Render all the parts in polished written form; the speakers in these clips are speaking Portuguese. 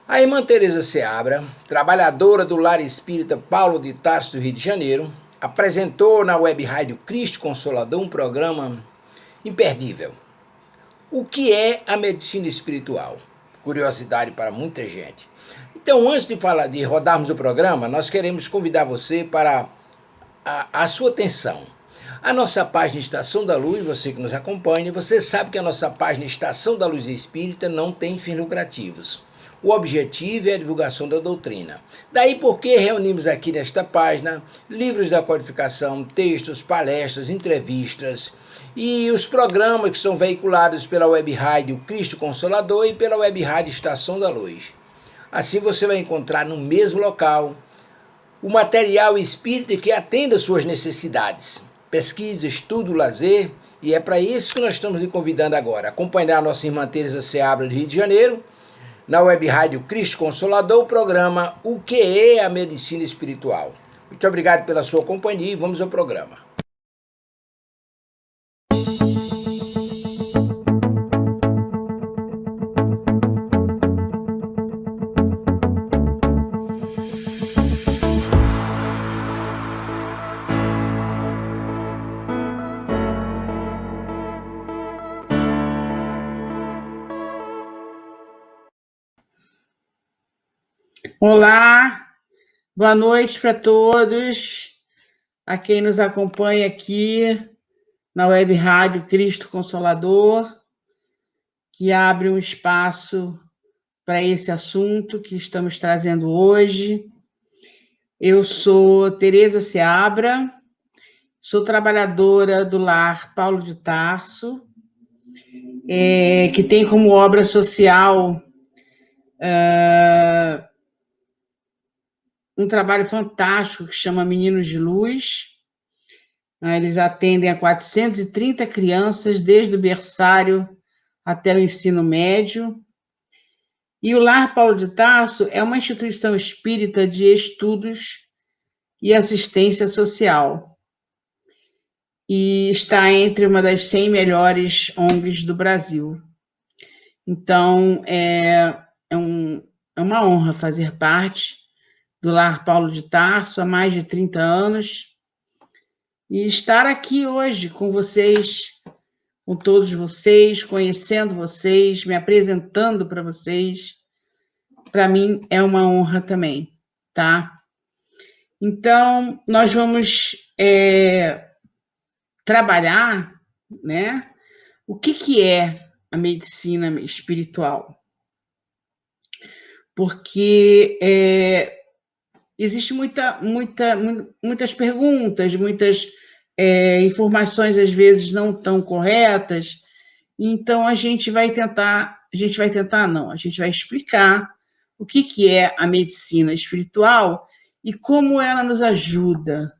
A irmã Teresa Seabra, trabalhadora do Lar Espírita Paulo de Tarso do Rio de Janeiro, apresentou na web rádio Cristo Consolador um programa imperdível. O que é a medicina espiritual? Curiosidade para muita gente. Então, antes de rodarmos o programa, nós queremos convidar você para a sua atenção. A nossa página Estação da Luz, você que nos acompanha, você sabe que a nossa página Estação da Luz Espírita não tem fins lucrativos. O objetivo é a divulgação da doutrina. Daí porque reunimos aqui nesta página livros da codificação, textos, palestras, entrevistas e os programas que são veiculados pela web rádio Cristo Consolador e pela web rádio Estação da Luz. Assim você vai encontrar no mesmo local o material espírita que atenda às suas necessidades. Pesquisa, estudo, lazer, e é para isso que nós estamos lhe convidando agora. Acompanhar a nossa irmã Teresa Seabra do Rio de Janeiro, na web rádio Cristo Consolador, o programa O que é a Medicina Espiritual. Muito obrigado pela sua companhia e vamos ao programa. Olá, boa noite para todos, a quem nos acompanha aqui na web rádio Cristo Consolador, que abre um espaço para esse assunto que estamos trazendo hoje. Eu sou Teresa Seabra, sou trabalhadora do Lar Paulo de Tarso, que tem como obra social um trabalho fantástico que chama Meninos de Luz. Eles atendem a 430 crianças, desde o berçário até o ensino médio. E o Lar Paulo de Tarso é uma instituição espírita de estudos e assistência social. E está entre uma das 100 melhores ONGs do Brasil. Então, é uma honra fazer parte do Lar Paulo de Tarso há mais de 30 anos e estar aqui hoje com vocês, com todos vocês, conhecendo vocês, me apresentando para vocês, para mim é uma honra também, tá? Então, nós vamos trabalhar, né? O que é a medicina espiritual? Porque existe muitas perguntas, muitas informações às vezes não tão corretas, então a gente vai explicar o que é a medicina espiritual e como ela nos ajuda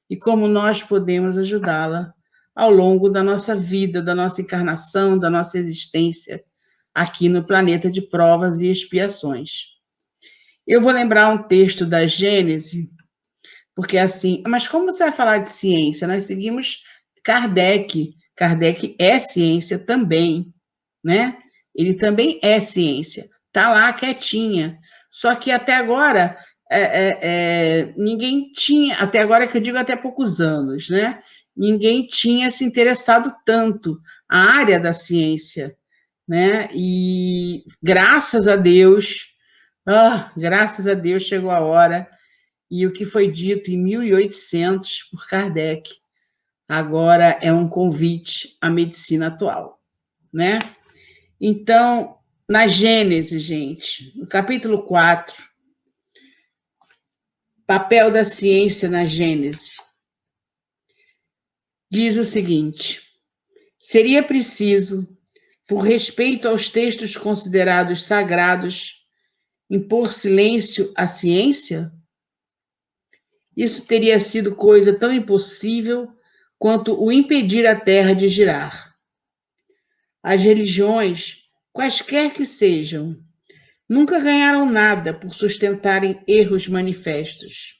e como nós podemos ajudá-la ao longo da nossa vida, da nossa encarnação, da nossa existência aqui no planeta de provas e expiações. Eu vou lembrar um texto da Gênese, porque assim, mas como você vai falar de ciência? Nós seguimos Kardec. Kardec é ciência também, né? Ele também é ciência. Está lá quietinha. Só que até agora, ninguém tinha, até agora que eu digo até poucos anos, né? Ninguém tinha se interessado tanto a área da ciência, né? E graças a Deus chegou a hora, e o que foi dito em 1800 por Kardec agora é um convite à medicina atual, né? Então, na Gênesis, gente, no capítulo 4, papel da ciência na Gênese, diz o seguinte: seria preciso, por respeito aos textos considerados sagrados, impor silêncio à ciência? Isso teria sido coisa tão impossível quanto o impedir a terra de girar. As religiões, quaisquer que sejam, nunca ganharam nada por sustentarem erros manifestos.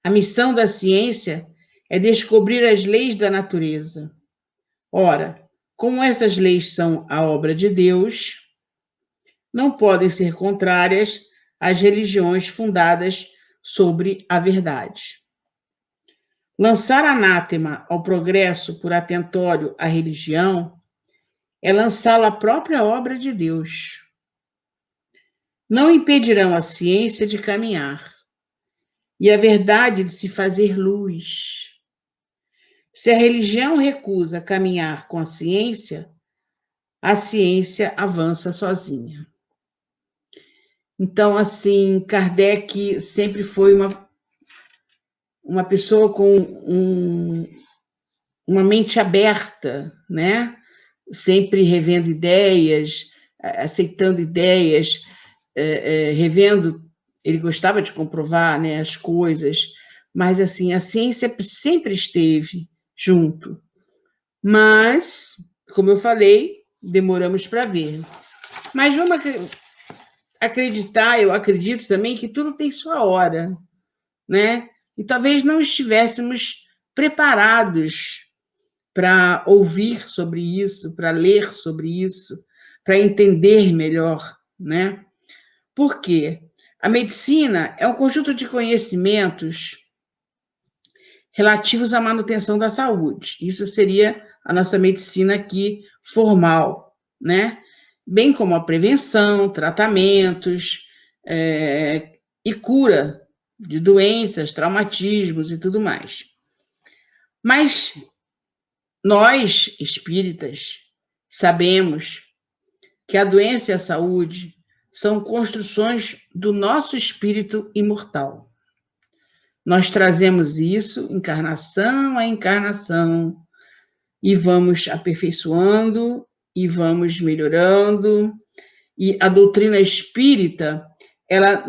A missão da ciência é descobrir as leis da natureza. Ora, como essas leis são a obra de Deus, não podem ser contrárias às religiões fundadas sobre a verdade. Lançar anátema ao progresso por atentório à religião é lançá-lo à própria obra de Deus. Não impedirão a ciência de caminhar e a verdade de se fazer luz. Se a religião recusa caminhar com a ciência avança sozinha. Então, assim, Kardec sempre foi uma pessoa com uma mente aberta, né? Sempre revendo ideias, aceitando ideias, revendo. Ele gostava de comprovar, né, as coisas, mas assim a ciência sempre esteve junto. Mas, como eu falei, demoramos para ver. Mas vamos acreditar, eu acredito também que tudo tem sua hora, né? E talvez não estivéssemos preparados para ouvir sobre isso, para ler sobre isso, para entender melhor, né? Por quê? A medicina é um conjunto de conhecimentos relativos à manutenção da saúde. Isso seria a nossa medicina aqui formal, né? Bem como a prevenção, tratamentos e cura de doenças, traumatismos e tudo mais. Mas nós, espíritas, sabemos que a doença e a saúde são construções do nosso espírito imortal. Nós trazemos isso, encarnação a encarnação, e vamos aperfeiçoando, e vamos melhorando. E a doutrina espírita, ela,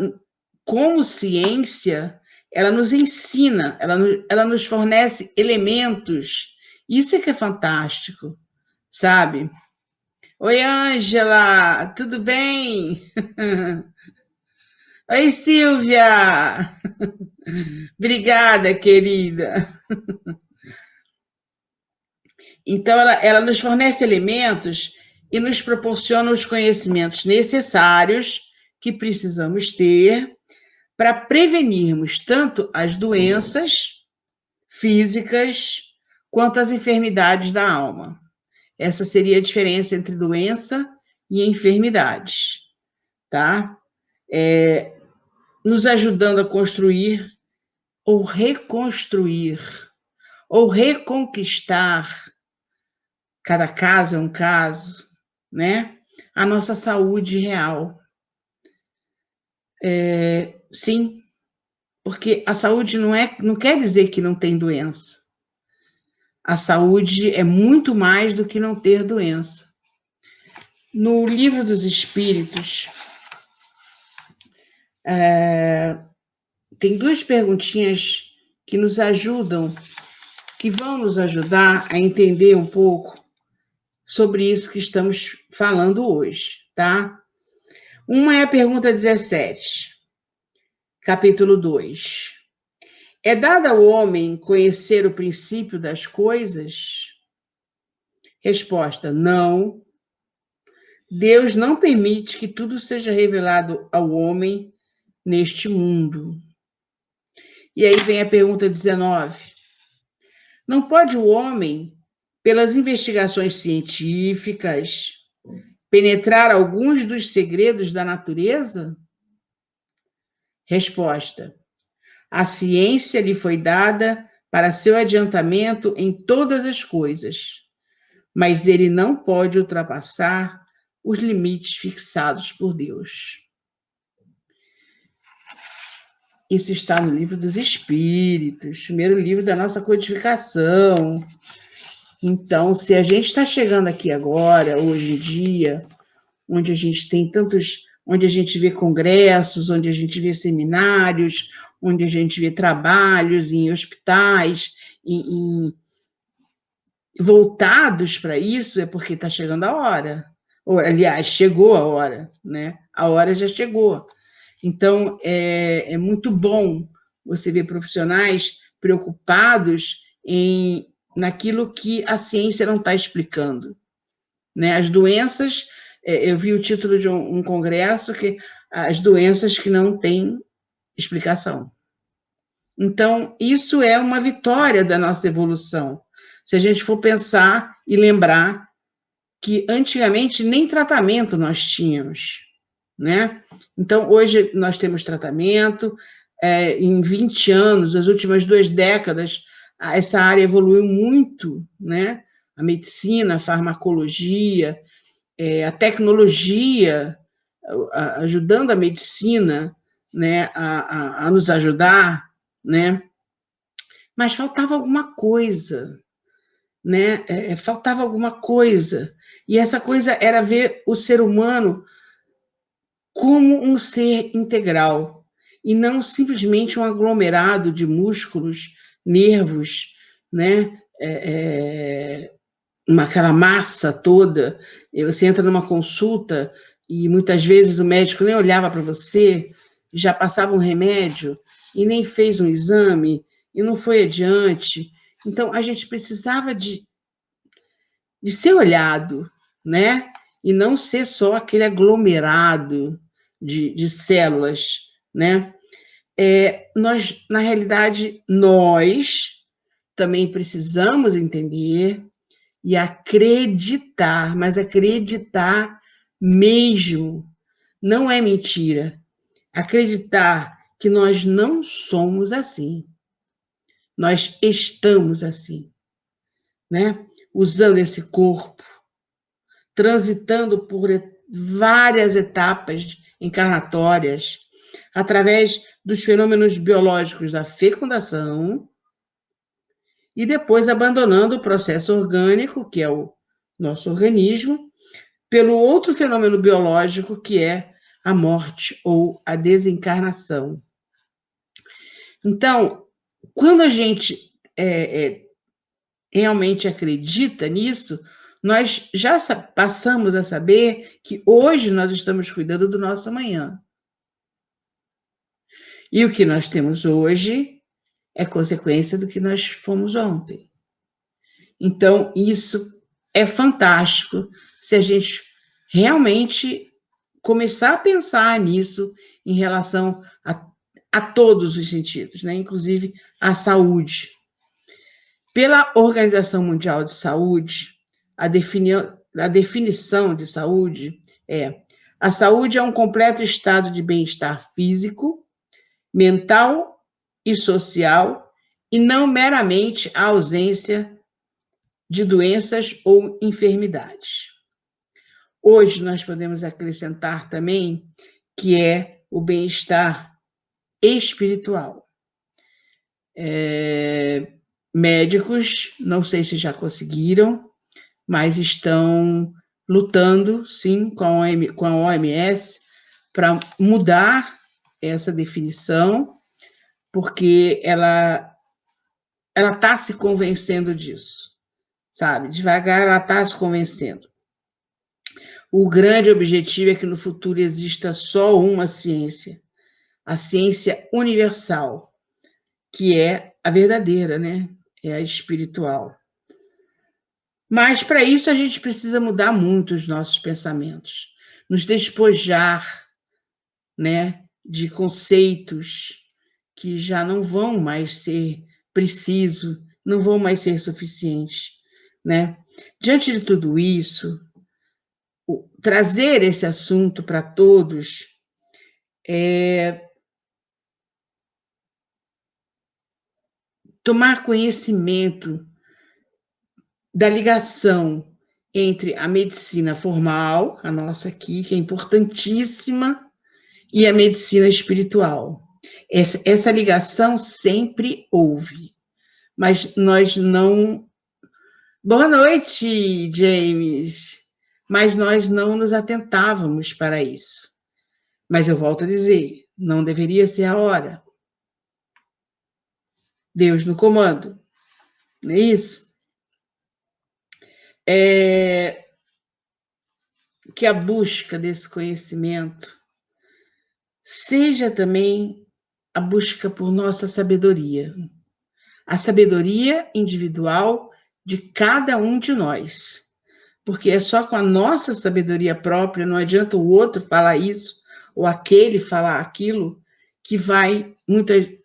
como ciência, ela nos ensina, ela nos fornece elementos. Isso é que é fantástico, sabe? Oi, Ângela, tudo bem? Oi, Silvia! Obrigada, querida. Então, ela nos fornece elementos e nos proporciona os conhecimentos necessários que precisamos ter para prevenirmos tanto as doenças físicas quanto as enfermidades da alma. Essa seria a diferença entre doença e enfermidades, tá? Nos ajudando a construir ou reconstruir ou reconquistar, cada caso é um caso, né? A nossa saúde real. Sim, porque a saúde não quer dizer que não tem doença. A saúde é muito mais do que não ter doença. No Livro dos Espíritos, tem duas perguntinhas que nos ajudam, que vão nos ajudar a entender um pouco sobre isso que estamos falando hoje, tá? Uma é a pergunta 17, capítulo 2. É dado ao homem conhecer o princípio das coisas? Resposta: não. Deus não permite que tudo seja revelado ao homem neste mundo. E aí vem a pergunta 19. Não pode o homem, pelas investigações científicas, penetrar alguns dos segredos da natureza? Resposta: a ciência lhe foi dada para seu adiantamento em todas as coisas, mas ele não pode ultrapassar os limites fixados por Deus. Isso está no Livro dos Espíritos, primeiro livro da nossa codificação. Então, se a gente está chegando aqui agora, hoje em dia, onde a gente tem onde a gente vê congressos, onde a gente vê seminários, onde a gente vê trabalhos em hospitais, voltados para isso, é porque está chegando a hora. Ou, aliás, chegou a hora, né? A hora já chegou. Então, é muito bom você ver profissionais preocupados naquilo que a ciência não está explicando, né? As doenças, Eu vi o título de um congresso que as doenças que não têm explicação. Então, isso é uma vitória da nossa evolução. Se a gente for pensar e lembrar que antigamente nem tratamento nós tínhamos, né? Então, hoje nós temos tratamento, em 20 anos, as últimas 2 décadas, essa área evoluiu muito, né? A medicina, a farmacologia, a tecnologia, ajudando a medicina, né, a nos ajudar, né? Mas faltava alguma coisa, né? Faltava alguma coisa. E essa coisa era ver o ser humano como um ser integral e não simplesmente um aglomerado de músculos, nervos, né? Aquela massa toda. Você entra numa consulta e muitas vezes o médico nem olhava para você, já passava um remédio e nem fez um exame e não foi adiante. Então, a gente precisava de ser olhado, né? E não ser só aquele aglomerado de células, né? Nós, na realidade, nós também precisamos entender e acreditar, mas acreditar mesmo, não é mentira. Acreditar que nós não somos assim, nós estamos assim, né? Usando esse corpo, transitando por várias etapas encarnatórias, através dos fenômenos biológicos da fecundação, e depois abandonando o processo orgânico, que é o nosso organismo, pelo outro fenômeno biológico, que é a morte ou a desencarnação. Então, quando a gente realmente acredita nisso, nós já passamos a saber que hoje nós estamos cuidando do nosso amanhã. E o que nós temos hoje é consequência do que nós fomos ontem. Então, isso é fantástico se a gente realmente começar a pensar nisso em relação a todos os sentidos, né? Inclusive a saúde. Pela Organização Mundial de Saúde, a definição de saúde a saúde é um completo estado de bem-estar físico, mental e social, e não meramente a ausência de doenças ou enfermidades. Hoje nós podemos acrescentar também que é o bem-estar espiritual. Médicos, não sei se já conseguiram, mas estão lutando, sim, com a OMS para mudar essa definição, porque ela está se convencendo disso, sabe? Devagar ela está se convencendo. O grande objetivo é que no futuro exista só uma ciência, a ciência universal, que é a verdadeira, né? É a espiritual. Mas, para isso, a gente precisa mudar muito os nossos pensamentos, nos despojar, né, de conceitos que já não vão mais ser precisos, não vão mais ser suficientes, né? Diante de tudo isso, trazer esse assunto para todos tomar conhecimento da ligação entre a medicina formal, a nossa aqui, que é importantíssima, e a medicina espiritual. Essa ligação sempre houve, mas nós não... Boa noite, James! Mas nós não nos atentávamos para isso. Mas eu volto a dizer, não deveria ser a hora. Deus no comando, não é isso? Que a busca desse conhecimento seja também a busca por nossa sabedoria, a sabedoria individual de cada um de nós, porque é só com a nossa sabedoria própria, não adianta o outro falar isso, ou aquele falar aquilo, que vai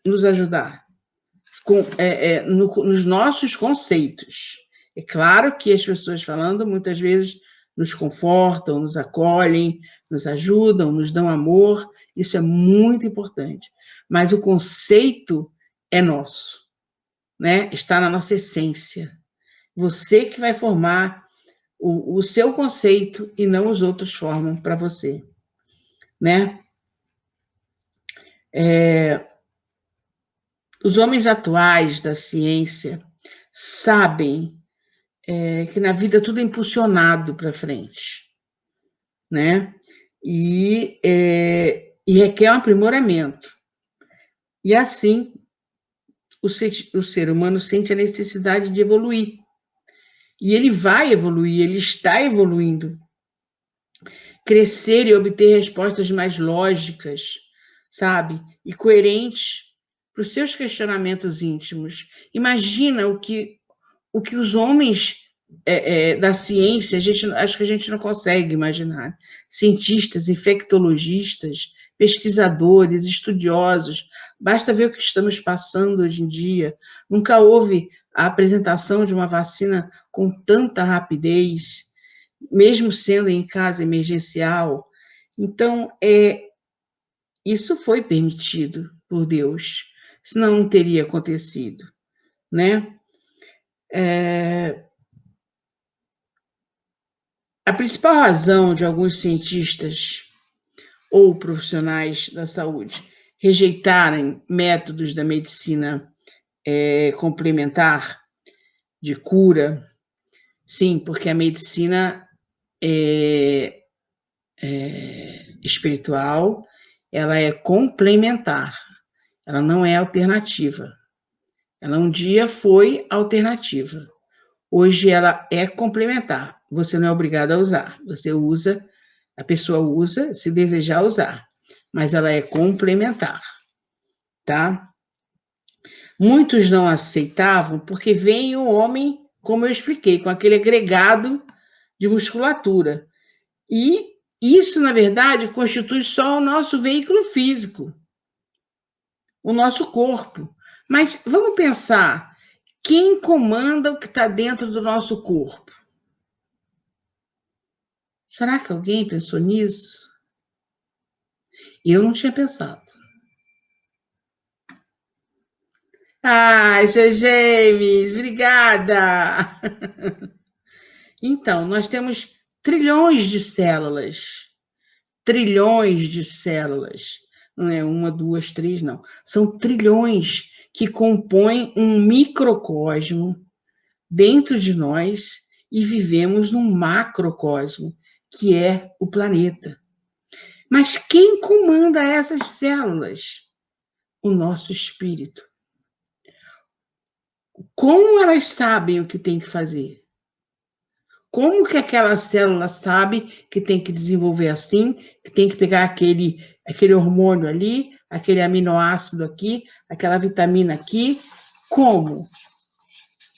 nos ajudar nos nossos conceitos. É claro que as pessoas falando muitas vezes nos confortam, nos acolhem, nos ajudam, nos dão amor, isso é muito importante. Mas o conceito é nosso, né? Está na nossa essência. Você que vai formar o seu conceito e não os outros formam para você, né? Os homens atuais da ciência sabem que na vida tudo é impulsionado para frente, né? E requer um aprimoramento. E assim, o ser humano sente a necessidade de evoluir. E ele vai evoluir, ele está evoluindo. Crescer e obter respostas mais lógicas, sabe? E coerentes para os seus questionamentos íntimos. Imagina o que os homens da ciência, acho que a gente não consegue imaginar. Cientistas, infectologistas, pesquisadores, estudiosos. Basta ver o que estamos passando hoje em dia. Nunca houve a apresentação de uma vacina com tanta rapidez, mesmo sendo em caso emergencial. Então, isso foi permitido por Deus, senão não teria acontecido, né? A principal razão de alguns cientistas ou profissionais da saúde rejeitarem métodos da medicina complementar de cura, sim, porque a medicina espiritual, ela é complementar, ela não é alternativa. Ela um dia foi alternativa. Hoje ela é complementar. Você não é obrigado a usar. Você usa, a pessoa usa se desejar usar, mas ela é complementar, tá? Muitos não aceitavam porque vem o homem, como eu expliquei, com aquele agregado de musculatura. E isso, na verdade, constitui só o nosso veículo físico, o nosso corpo. Mas vamos pensar, quem comanda o que está dentro do nosso corpo? Será que alguém pensou nisso? Eu não tinha pensado. Ai, seu James, obrigada! Então, nós temos trilhões de células. Trilhões de células. Não é uma, duas, três, não. São trilhões que compõem um microcosmo dentro de nós e vivemos num macrocosmo, que é o planeta. Mas quem comanda essas células? O nosso espírito. Como elas sabem o que tem que fazer? Como que aquela célula sabe que tem que desenvolver assim, que tem que pegar aquele hormônio ali, aquele aminoácido aqui, aquela vitamina aqui? Como?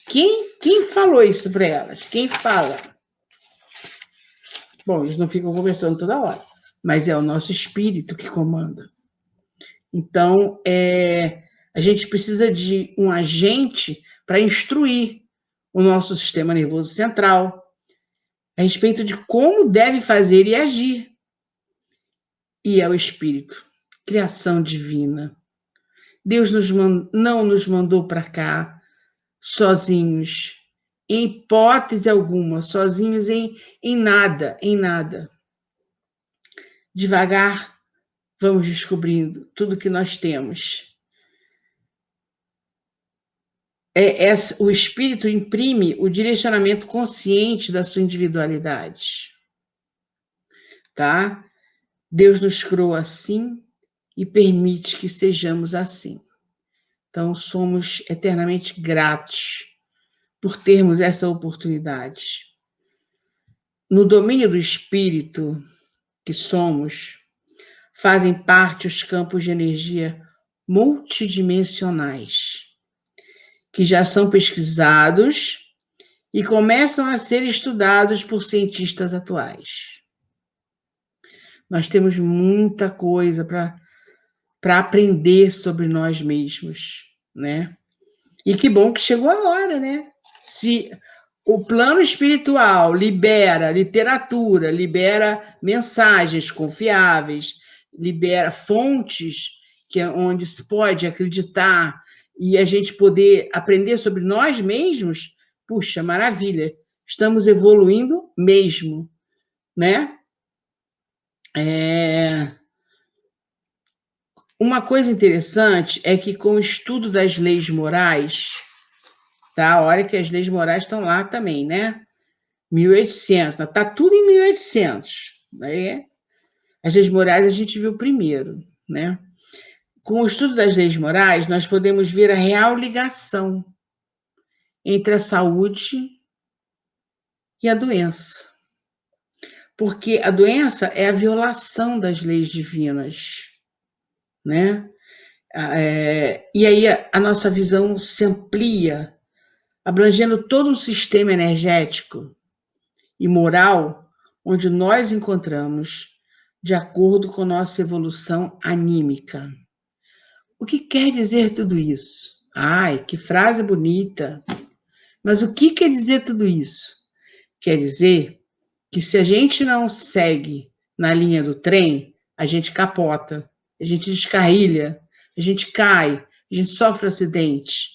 Quem falou isso para elas? Quem fala? Bom, eles não ficam conversando toda hora, mas é o nosso espírito que comanda. Então, a gente precisa de um agente para instruir o nosso sistema nervoso central a respeito de como deve fazer e agir. E é o espírito, criação divina. Deus não nos mandou para cá sozinhos, em hipótese alguma, sozinhos em nada, em nada. Devagar, vamos descobrindo tudo que nós temos. O espírito imprime o direcionamento consciente da sua individualidade. Tá? Deus nos criou assim e permite que sejamos assim. Então, somos eternamente gratos por termos essa oportunidade. No domínio do espírito que somos, fazem parte os campos de energia multidimensionais, que já são pesquisados e começam a ser estudados por cientistas atuais. Nós temos muita coisa para aprender sobre nós mesmos, né? E que bom que chegou a hora, né? Se o plano espiritual libera literatura, libera mensagens confiáveis, libera fontes onde se pode acreditar e a gente poder aprender sobre nós mesmos, puxa, maravilha, estamos evoluindo mesmo, né? Uma coisa interessante é que com o estudo das leis morais, tá? Olha que as leis morais estão lá também, né? 1800, tá tudo em 1800, né? As leis morais a gente viu primeiro, né? Com o estudo das leis morais, nós podemos ver a real ligação entre a saúde e a doença. Porque a doença é a violação das leis divinas, né? E aí a nossa visão se amplia, abrangendo todo um sistema energético e moral onde nós encontramos de acordo com nossa evolução anímica. O que quer dizer tudo isso? Ai, que frase bonita! Mas o que quer dizer tudo isso? Quer dizer que se a gente não segue na linha do trem, a gente capota, a gente descarrilha, a gente cai, a gente sofre acidente.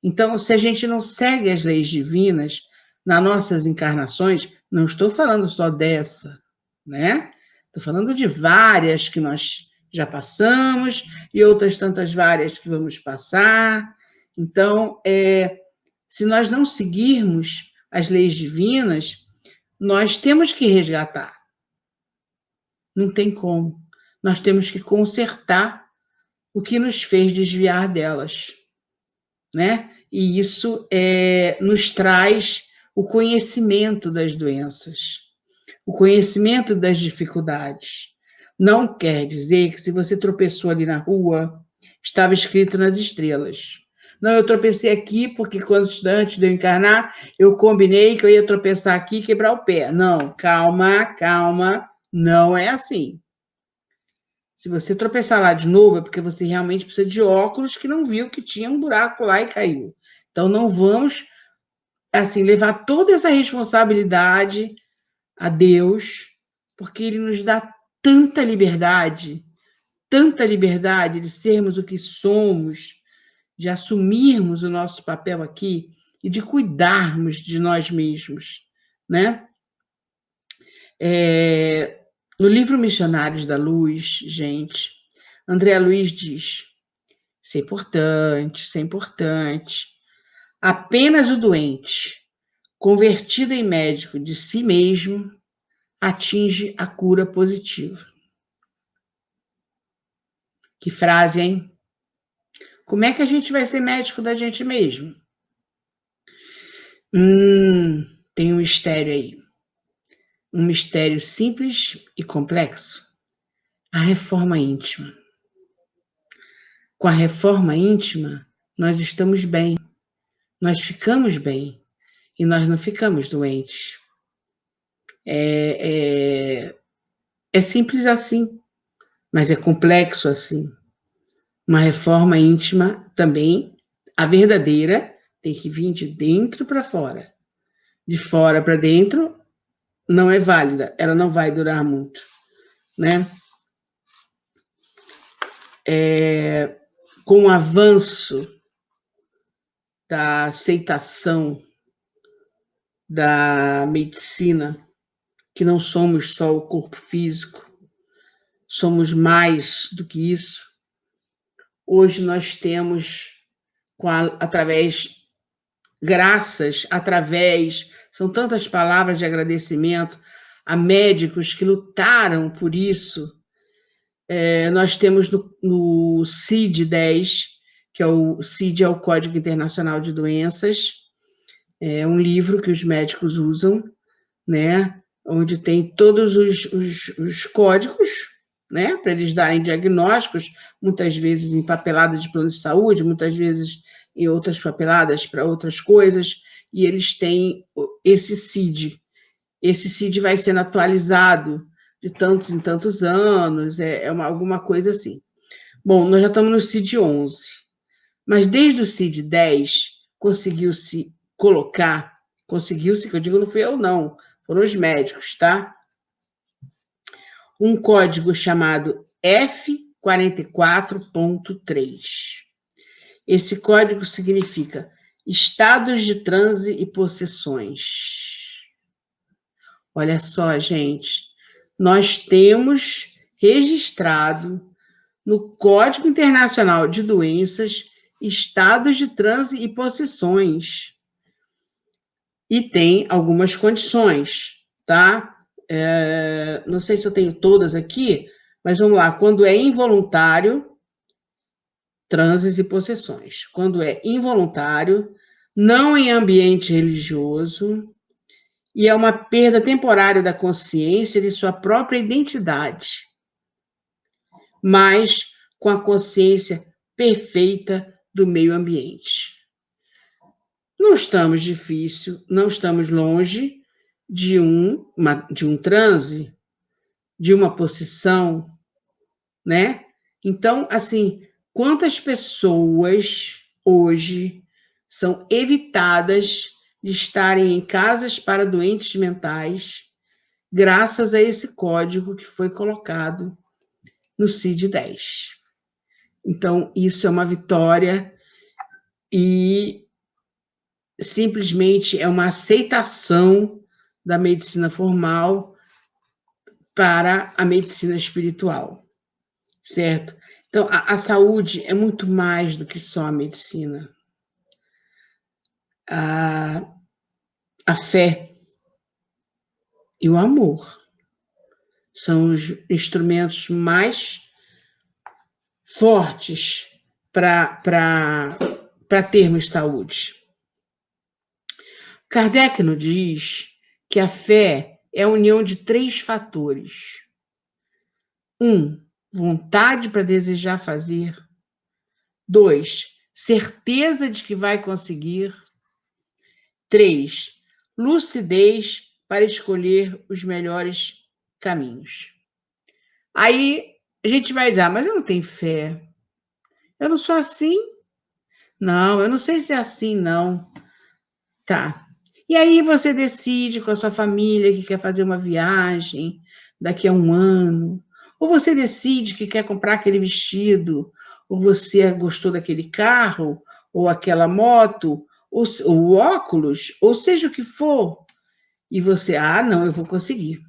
Então, se a gente não segue as leis divinas nas nossas encarnações, não estou falando só dessa, né? Estou falando de várias que nós já passamos e outras tantas várias que vamos passar. Então, se nós não seguirmos as leis divinas, nós temos que resgatar. Não tem como. Nós temos que consertar o que nos fez desviar delas, né? E isso nos traz o conhecimento das doenças, o conhecimento das dificuldades. Não quer dizer que se você tropeçou ali na rua, estava escrito nas estrelas. Não, eu tropecei aqui porque antes de eu encarnar, eu combinei que eu ia tropeçar aqui e quebrar o pé. Não, calma, não é assim. Se você tropeçar lá de novo, é porque você realmente precisa de óculos que não viu que tinha um buraco lá e caiu. Então, não vamos, assim, levar toda essa responsabilidade a Deus, porque Ele nos dá tanta liberdade de sermos o que somos, de assumirmos o nosso papel aqui e de cuidarmos de nós mesmos, né? No livro Missionários da Luz, gente, André Luiz diz: isso é importante, isso é importante. Apenas o doente, convertido em médico de si mesmo, atinge a cura positiva. Que frase, hein? Como é que a gente vai ser médico da gente mesmo? Tem um mistério aí. Um mistério simples e complexo. A reforma íntima. Com a reforma íntima, nós estamos bem, nós ficamos bem e nós não ficamos doentes. É simples assim, mas é complexo assim. Uma reforma íntima também, a verdadeira, tem que vir de dentro para fora. De fora para dentro não é válida, ela não vai durar muito, né? Com o avanço da aceitação da medicina, que não somos só o corpo físico, somos mais do que isso. Hoje nós temos, são tantas palavras de agradecimento a médicos que lutaram por isso. Nós temos no CID-10, que o CID é o Código Internacional de Doenças, é um livro que os médicos usam, né, onde tem todos os códigos, né, para eles darem diagnósticos, muitas vezes em papelada de plano de saúde, muitas vezes em outras papeladas para outras coisas, e eles têm esse CID. Esse CID vai sendo atualizado de tantos em tantos anos, alguma coisa assim. Bom, nós já estamos no CID 11, mas desde o CID 10 conseguiu-se colocar, conseguiu-se, que eu digo não fui eu não, foram os médicos, tá? Um código chamado F44.3. Esse código significa estados de transe e possessões. Olha só, gente, nós temos registrado no Código Internacional de Doenças estados de transe e possessões. E tem algumas condições, tá? Não sei se eu tenho todas aqui, mas vamos lá. Quando é involuntário, transes e possessões. Quando é involuntário, não em ambiente religioso, e é uma perda temporária da consciência de sua própria identidade, mas com a consciência perfeita do meio ambiente. Não estamos não estamos longe de um transe, de uma possessão, né? Então, assim, quantas pessoas hoje são evitadas de estarem em casas para doentes mentais, graças a esse código que foi colocado no CID-10. Então, isso é uma vitória e simplesmente é uma aceitação da medicina formal para a medicina espiritual, certo? Então, a saúde é muito mais do que só a medicina. A fé e o amor são os instrumentos mais fortes para termos saúde. Kardec nos diz que a fé é a união de 3 fatores. 1, vontade para desejar fazer. 2, certeza de que vai conseguir. 3, lucidez para escolher os melhores caminhos. Aí a gente vai dizer, mas eu não tenho fé. Eu não sou assim. Não, eu não sei se é assim, não. Tá. E aí você decide com a sua família que quer fazer uma viagem daqui a um ano, ou você decide que quer comprar aquele vestido, ou você gostou daquele carro, ou aquela moto, ou óculos, ou seja o que for, e você, não, eu vou conseguir.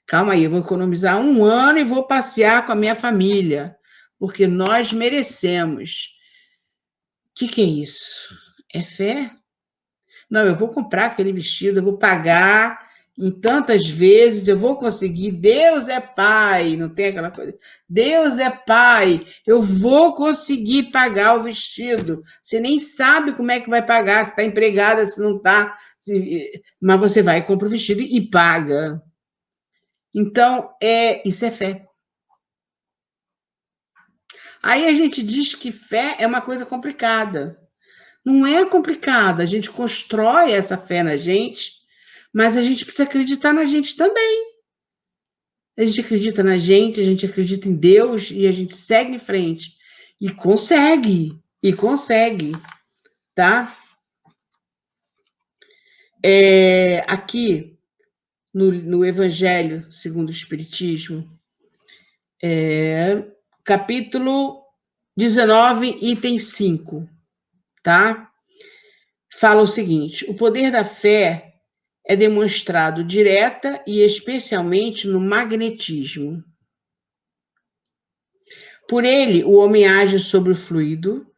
Calma aí, eu vou economizar um ano e vou passear com a minha família, porque nós merecemos. O que é isso? É fé? Não, eu vou comprar aquele vestido, eu vou pagar em tantas vezes, eu vou conseguir. Deus é pai, não tem aquela coisa. Deus é pai, eu vou conseguir pagar o vestido. Você nem sabe como é que vai pagar, se está empregada, se não está. Mas você vai, compra o vestido e paga. Então, isso é fé. Aí a gente diz que fé é uma coisa complicada. Não é complicado, a gente constrói essa fé na gente, mas a gente precisa acreditar na gente também. A gente acredita na gente, a gente acredita em Deus e a gente segue em frente. E consegue, tá? Aqui, no Evangelho segundo o Espiritismo, capítulo 19, item 5, tá? Fala o seguinte: o poder da fé é demonstrado direta e especialmente no magnetismo. Por ele, o homem age sobre o fluido,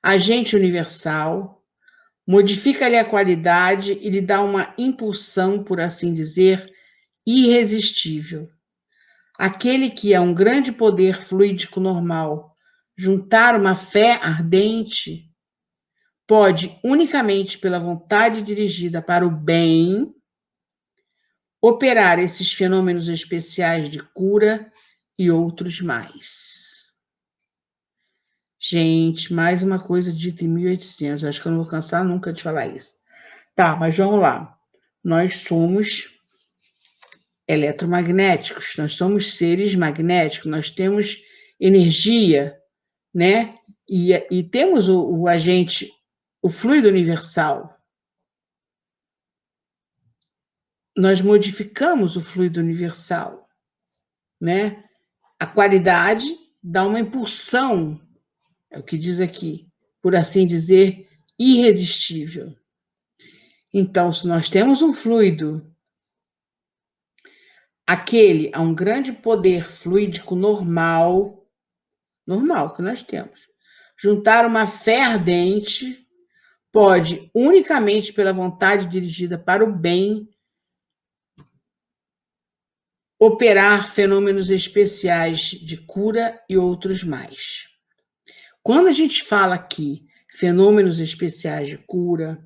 agente universal, modifica-lhe a qualidade e lhe dá uma impulsão, por assim dizer, irresistível. Aquele que é um grande poder fluídico normal, juntar uma fé ardente, pode, unicamente pela vontade dirigida para o bem, operar esses fenômenos especiais de cura e outros mais. Gente, mais uma coisa dita em 1800. Acho que eu não vou cansar nunca de falar isso. Tá, mas vamos lá. Nós somos eletromagnéticos, nós somos seres magnéticos, nós temos energia, né? E temos o agente, o fluido universal. Nós modificamos o fluido universal, né? A qualidade dá uma impulsão, é o que diz aqui, por assim dizer, irresistível. Então, se nós temos um fluido, aquele a um grande poder fluídico normal que nós temos, juntar uma fé ardente, pode, unicamente pela vontade dirigida para o bem, operar fenômenos especiais de cura e outros mais. Quando a gente fala aqui fenômenos especiais de cura,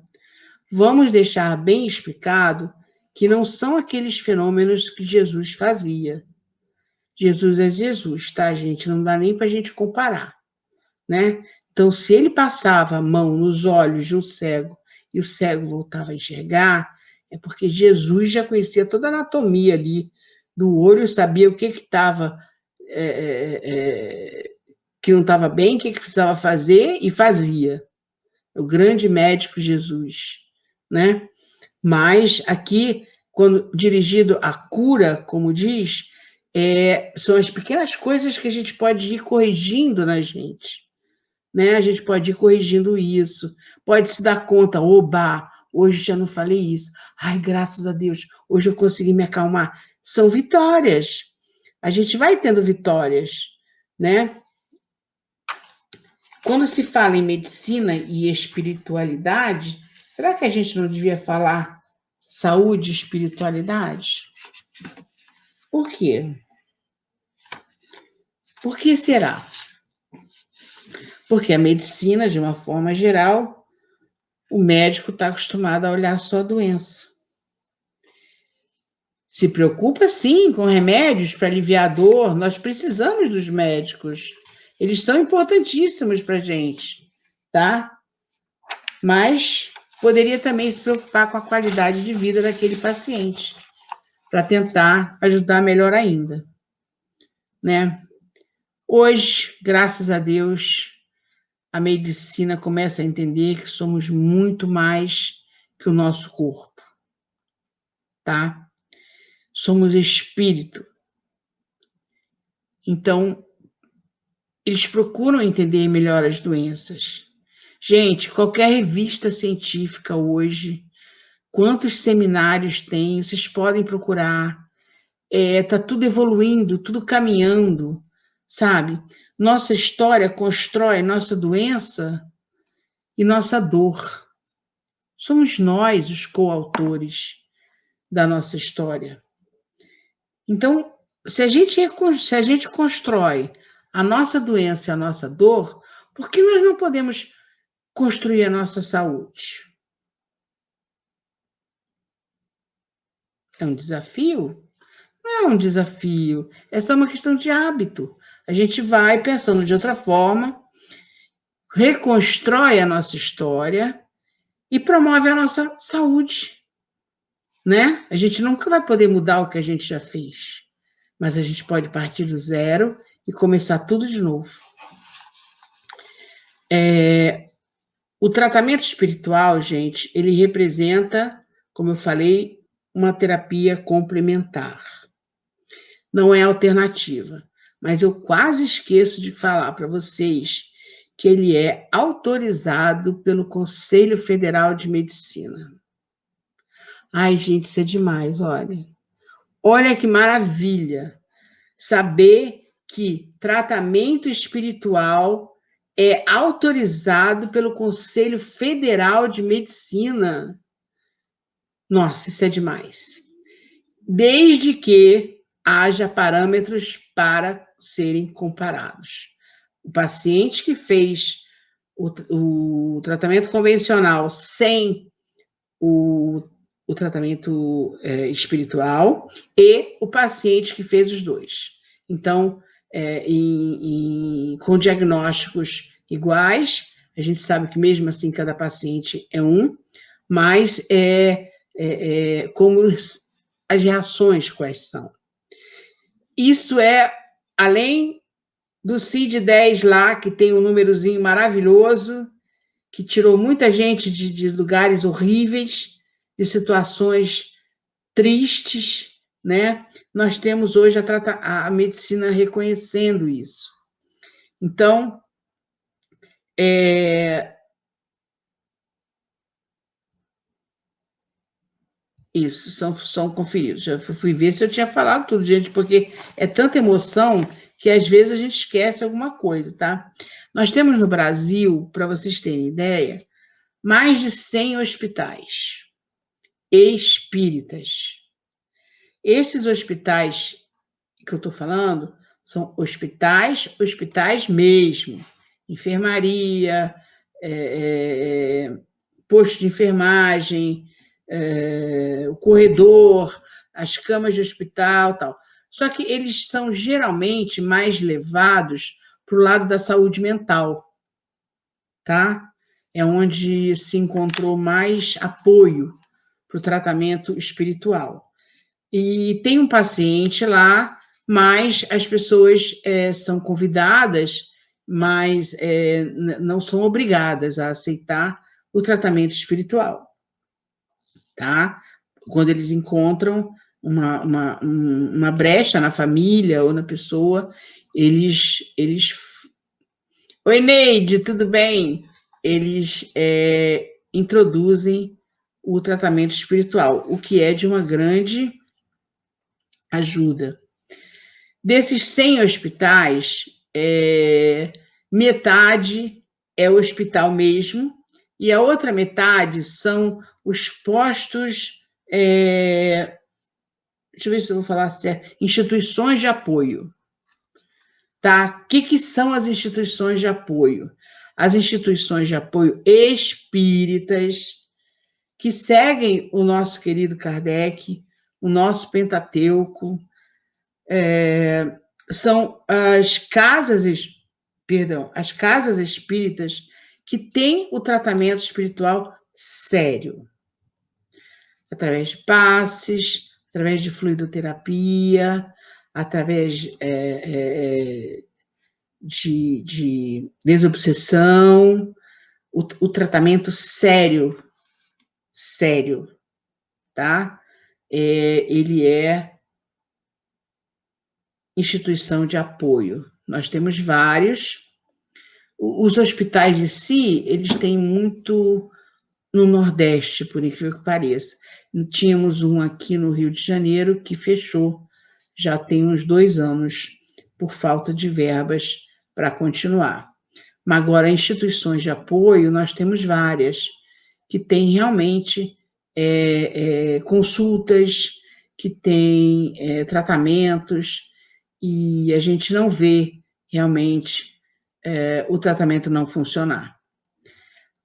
vamos deixar bem explicado que não são aqueles fenômenos que Jesus fazia. Jesus é Jesus, tá, gente? Não dá nem para a gente comparar, né? Então, se ele passava a mão nos olhos de um cego e o cego voltava a enxergar, é porque Jesus já conhecia toda a anatomia ali do olho, sabia o que estava que não estava bem, o que precisava fazer e fazia. O grande médico Jesus, né? Mas aqui, quando dirigido à cura, como diz, são as pequenas coisas que a gente pode ir corrigindo na gente, né? A gente pode ir corrigindo isso, pode se dar conta, oba, hoje já não falei isso, ai, graças a Deus, hoje eu consegui me acalmar. São vitórias, a gente vai tendo vitórias, né? Quando se fala em medicina e espiritualidade, será que a gente não devia falar saúde e espiritualidade? Por quê? Por que será? Porque a medicina, de uma forma geral, o médico está acostumado a olhar só a doença. Se preocupa, sim, com remédios para aliviar a dor. Nós precisamos dos médicos. Eles são importantíssimos para a gente, tá? Mas poderia também se preocupar com a qualidade de vida daquele paciente, para tentar ajudar melhor ainda, né? Hoje, graças a Deus, a medicina começa a entender que somos muito mais que o nosso corpo, tá? Somos espírito. Então, eles procuram entender melhor as doenças. Gente, qualquer revista científica hoje, quantos seminários tem, vocês podem procurar. Tá tudo evoluindo, tudo caminhando, sabe? Nossa história constrói nossa doença e nossa dor. Somos nós os coautores da nossa história. Então, se a gente constrói a nossa doença e a nossa dor, por que nós não podemos construir a nossa saúde? É um desafio? Não é um desafio, é só uma questão de hábito. A gente vai pensando de outra forma, reconstrói a nossa história e promove a nossa saúde, né? A gente nunca vai poder mudar o que a gente já fez, mas a gente pode partir do zero e começar tudo de novo. O tratamento espiritual, gente, ele representa, como eu falei, uma terapia complementar. Não é alternativa, mas eu quase esqueço de falar para vocês que ele é autorizado pelo Conselho Federal de Medicina. Ai, gente, isso é demais, olha. Olha que maravilha saber que tratamento espiritual é autorizado pelo Conselho Federal de Medicina. Nossa, isso é demais. Desde que haja parâmetros para serem comparados. O paciente que fez o tratamento convencional sem o tratamento espiritual e o paciente que fez os dois. Então, com diagnósticos iguais, a gente sabe que mesmo assim cada paciente é um, mas como as reações quais são. Isso é além do CID-10 lá, que tem um númerozinho maravilhoso, que tirou muita gente de lugares horríveis, de situações tristes, né? Nós temos hoje a medicina reconhecendo isso. Então, isso, são conferidos. Já fui ver se eu tinha falado tudo, gente, porque é tanta emoção que às vezes a gente esquece alguma coisa, tá? Nós temos no Brasil, para vocês terem ideia, mais de 100 hospitais espíritas. Esses hospitais que eu estou falando são hospitais mesmo. Enfermaria, posto de enfermagem, o corredor, as camas de hospital, tal. Só que eles são geralmente mais levados para o lado da saúde mental, tá? É onde se encontrou mais apoio para o tratamento espiritual. E tem um paciente lá, mas as pessoas são convidadas, mas não são obrigadas a aceitar o tratamento espiritual, tá? Quando eles encontram uma brecha na família ou na pessoa, eles... Oi, Neide, tudo bem? Eles introduzem o tratamento espiritual, o que é de uma grande ajuda. Desses 100 hospitais, metade é o hospital mesmo, e a outra metade são os postos, deixa eu ver se eu vou falar certo, instituições de apoio. Tá? O que são as instituições de apoio? As instituições de apoio espíritas que seguem o nosso querido Kardec, o nosso Pentateuco, são as casas espíritas que têm o tratamento espiritual sério, através de passes, através de fluidoterapia, através de desobsessão, o tratamento sério, tá? Ele é instituição de apoio. Nós temos vários. Os hospitais de si, eles têm muito no Nordeste, por incrível que pareça. Tínhamos um aqui no Rio de Janeiro que fechou, já tem uns 2 anos, por falta de verbas para continuar. Mas agora, instituições de apoio, nós temos várias, que têm realmente consultas, que têm tratamentos, e a gente não vê realmente o tratamento não funcionar.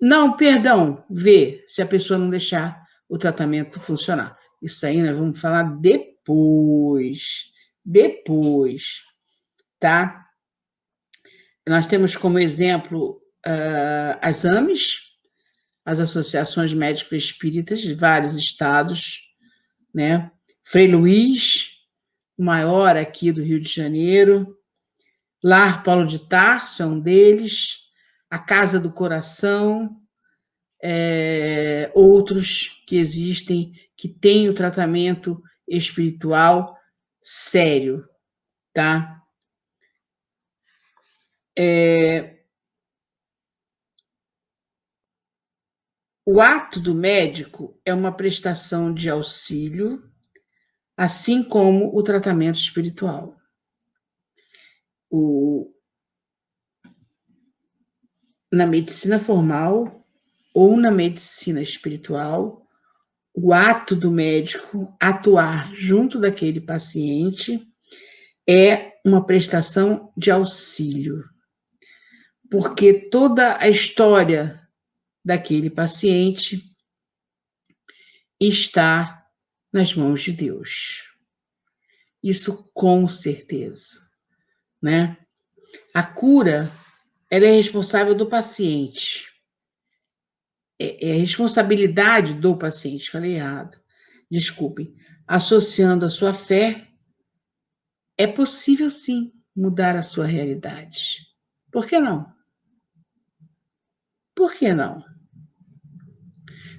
Não, perdão, vê se a pessoa não deixar o tratamento funcionar. Isso aí nós vamos falar depois, tá? Nós temos como exemplo as AMES, as Associações Médicos Espíritas de vários estados, né? Frei Luís, o maior aqui do Rio de Janeiro, Lar Paulo de Tarso é um deles, a Casa do Coração, outros que existem, que têm o tratamento espiritual sério, tá? O ato do médico é uma prestação de auxílio, assim como o tratamento espiritual. Na medicina formal ou na medicina espiritual, o ato do médico atuar junto daquele paciente é uma prestação de auxílio, porque toda a história daquele paciente está nas mãos de Deus. Isso com certeza, né? A cura ela é responsável do paciente. É responsabilidade do paciente, falei errado. Desculpem. Associando a sua fé, é possível sim mudar a sua realidade. Por que não? Por que não?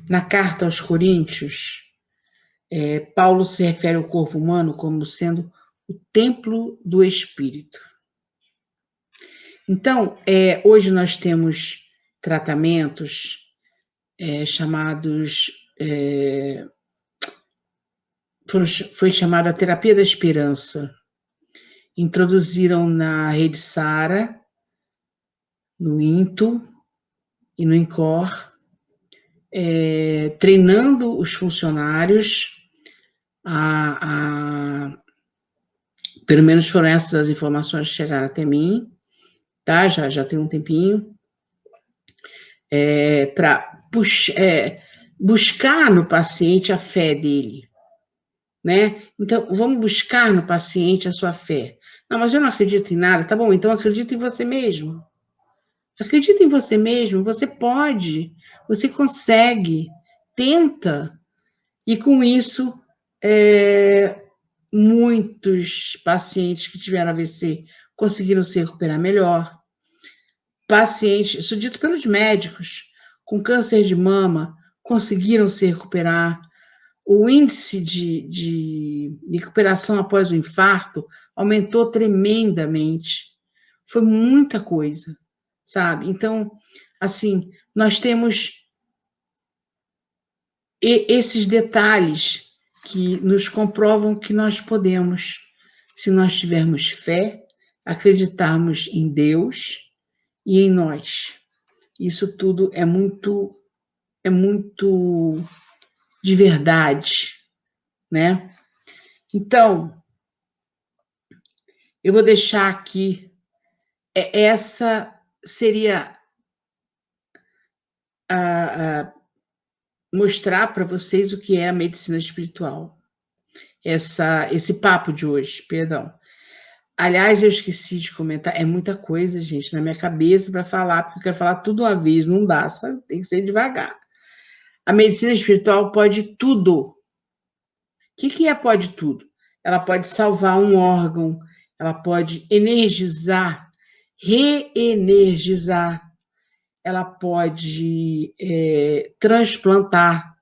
Na carta aos Coríntios, Paulo se refere ao corpo humano como sendo o templo do Espírito. Então, hoje nós temos tratamentos chamados... foi chamada terapia da esperança. Introduziram na Rede Sara, no INTO e no INCOR, treinando os funcionários pelo menos foram essas as informações que chegaram até mim, tá? Já tem um tempinho, para buscar no paciente a fé dele, né? Então, vamos buscar no paciente a sua fé. Não, mas eu não acredito em nada. Tá bom, então acredita em você mesmo. Acredita em você mesmo, você pode, você consegue, tenta. E com isso, muitos pacientes que tiveram AVC conseguiram se recuperar melhor. Pacientes, isso dito pelos médicos, com câncer de mama, conseguiram se recuperar. O índice de recuperação após o infarto aumentou tremendamente. Foi muita coisa, sabe? Então, assim, nós temos esses detalhes que nos comprovam que nós podemos, se nós tivermos fé, acreditarmos em Deus e em nós. Isso tudo é muito de verdade, né? Então, eu vou deixar aqui, essa seria mostrar para vocês o que é a medicina espiritual. Esse papo de hoje, perdão. Aliás, eu esqueci de comentar, é muita coisa, gente, na minha cabeça para falar, porque eu quero falar tudo uma vez, não dá, sabe? Tem que ser devagar. A medicina espiritual pode tudo. O que pode tudo? Ela pode salvar um órgão, ela pode energizar, reenergizar, ela pode transplantar,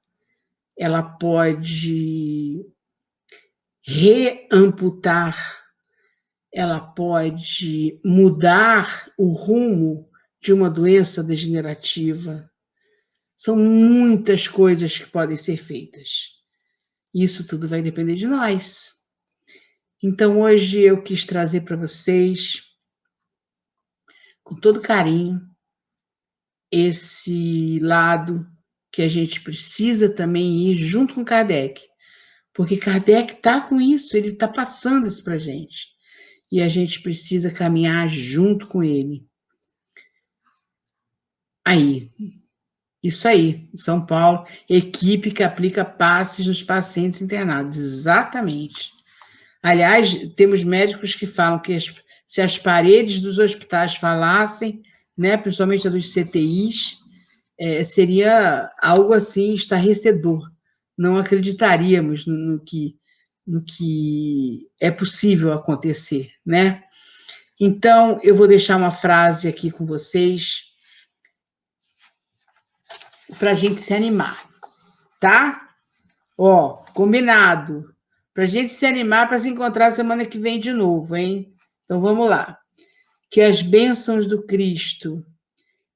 ela pode reamputar, ela pode mudar o rumo de uma doença degenerativa. São muitas coisas que podem ser feitas. Isso tudo vai depender de nós. Então, hoje eu quis trazer para vocês, com todo carinho, esse lado que a gente precisa também ir junto com Kardec. Porque Kardec está com isso, ele está passando isso para a gente. E a gente precisa caminhar junto com ele. Aí, isso aí, São Paulo, equipe que aplica passes nos pacientes internados, exatamente. Aliás, temos médicos que falam que se as paredes dos hospitais falassem, né, principalmente a dos CTIs, seria algo assim estarrecedor. Não acreditaríamos no que é possível acontecer, né? Então, eu vou deixar uma frase aqui com vocês para a gente se animar, tá? Combinado. Para a gente se animar para se encontrar semana que vem de novo, hein? Então, vamos lá. Que as bênçãos do Cristo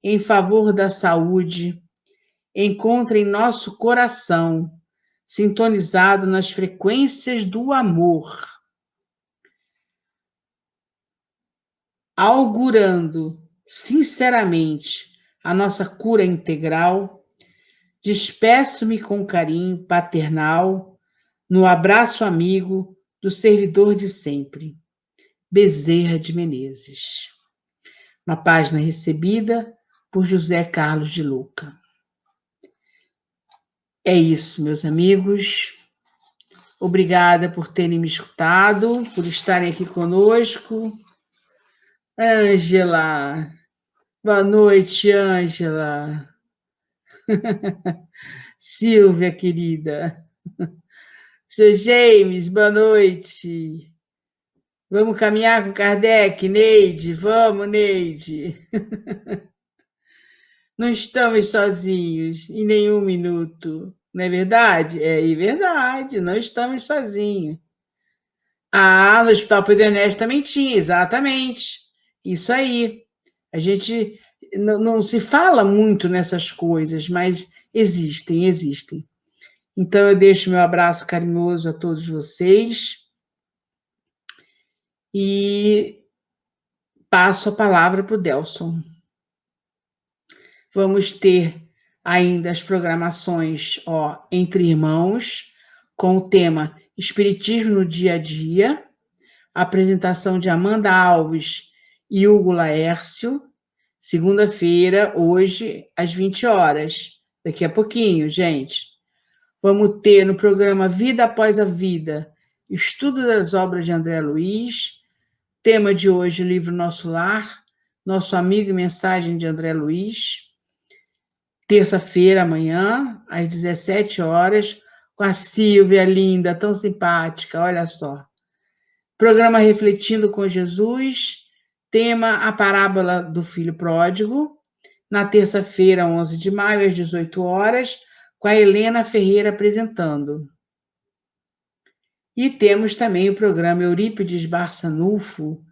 em favor da saúde encontrem nosso coração sintonizado nas frequências do amor, augurando sinceramente a nossa cura integral. Despeço-me com carinho paternal no abraço amigo do servidor de sempre, Bezerra de Menezes. Na página recebida por José Carlos de Luca. É isso, meus amigos. Obrigada por terem me escutado, por estarem aqui conosco. Ângela, Boa noite, Ângela. Silvia, querida. Sr. James, boa noite. Vamos caminhar com Kardec, Neide? Vamos, Neide. Não estamos sozinhos em nenhum minuto. Não é verdade? É verdade, não estamos sozinhos. Ah, no Hospital Pedro Ernesto também tinha, exatamente. Isso aí. A gente não se fala muito nessas coisas, mas existem. Então, eu deixo meu abraço carinhoso a todos vocês e passo a palavra para o Delson. Vamos ter ainda as programações Entre Irmãos, com o tema Espiritismo no Dia a Dia, a apresentação de Amanda Alves e Hugo Laércio, segunda-feira, hoje, às 20 horas. Daqui a pouquinho, gente. Vamos ter no programa Vida Após a Vida, estudo das obras de André Luiz. Tema de hoje, o livro Nosso Lar, Nosso Amigo e Mensagem de André Luiz. Terça-feira, amanhã, às 17 horas, com a Silvia, linda, tão simpática, olha só. Programa Refletindo com Jesus, tema A Parábola do Filho Pródigo, na terça-feira, 11 de maio, às 18 horas, com a Helena Ferreira apresentando. E temos também o programa Eurípides Barçanufo,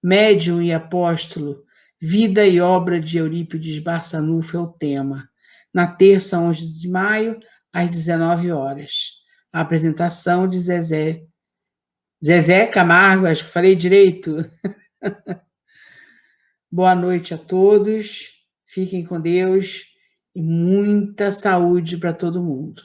Médium e Apóstolo, Vida e Obra de Eurípides Barçanufo é o tema. Na terça, 11 de maio, às 19 horas. A apresentação de Zezé Camargo, acho que falei direito. Boa noite a todos, fiquem com Deus e muita saúde para todo mundo.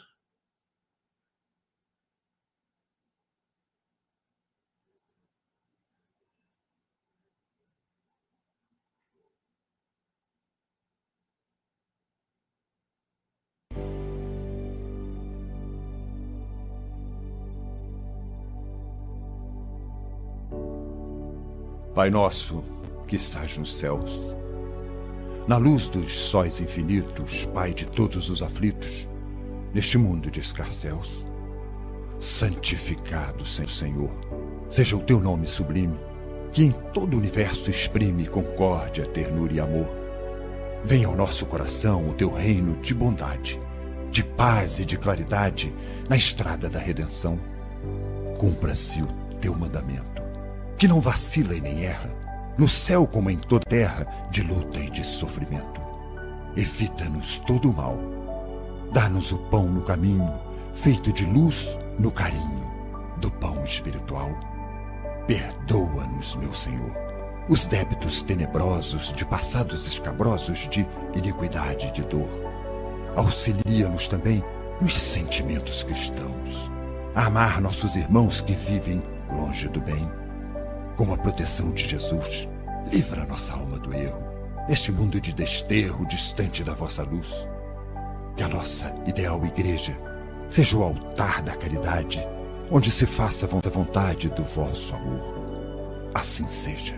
Pai nosso, que estás nos céus, na luz dos sóis infinitos, Pai de todos os aflitos, neste mundo de escarcéus, santificado seja o Senhor, seja o teu nome sublime, que em todo o universo exprime concórdia, ternura e amor. Venha ao nosso coração o teu reino de bondade, de paz e de claridade na estrada da redenção. Cumpra-se o teu mandamento, que não vacila e nem erra, no céu como em toda terra, de luta e de sofrimento. Evita-nos todo o mal. Dá-nos o pão no caminho, feito de luz no carinho do pão espiritual. Perdoa-nos, meu Senhor, os débitos tenebrosos de passados escabrosos de iniquidade e de dor. Auxilia-nos também nos sentimentos cristãos, a amar nossos irmãos que vivem longe do bem. Com a proteção de Jesus, livra nossa alma do erro, neste mundo de desterro distante da vossa luz. Que a nossa ideal igreja seja o altar da caridade, onde se faça a vontade do vosso amor. Assim seja.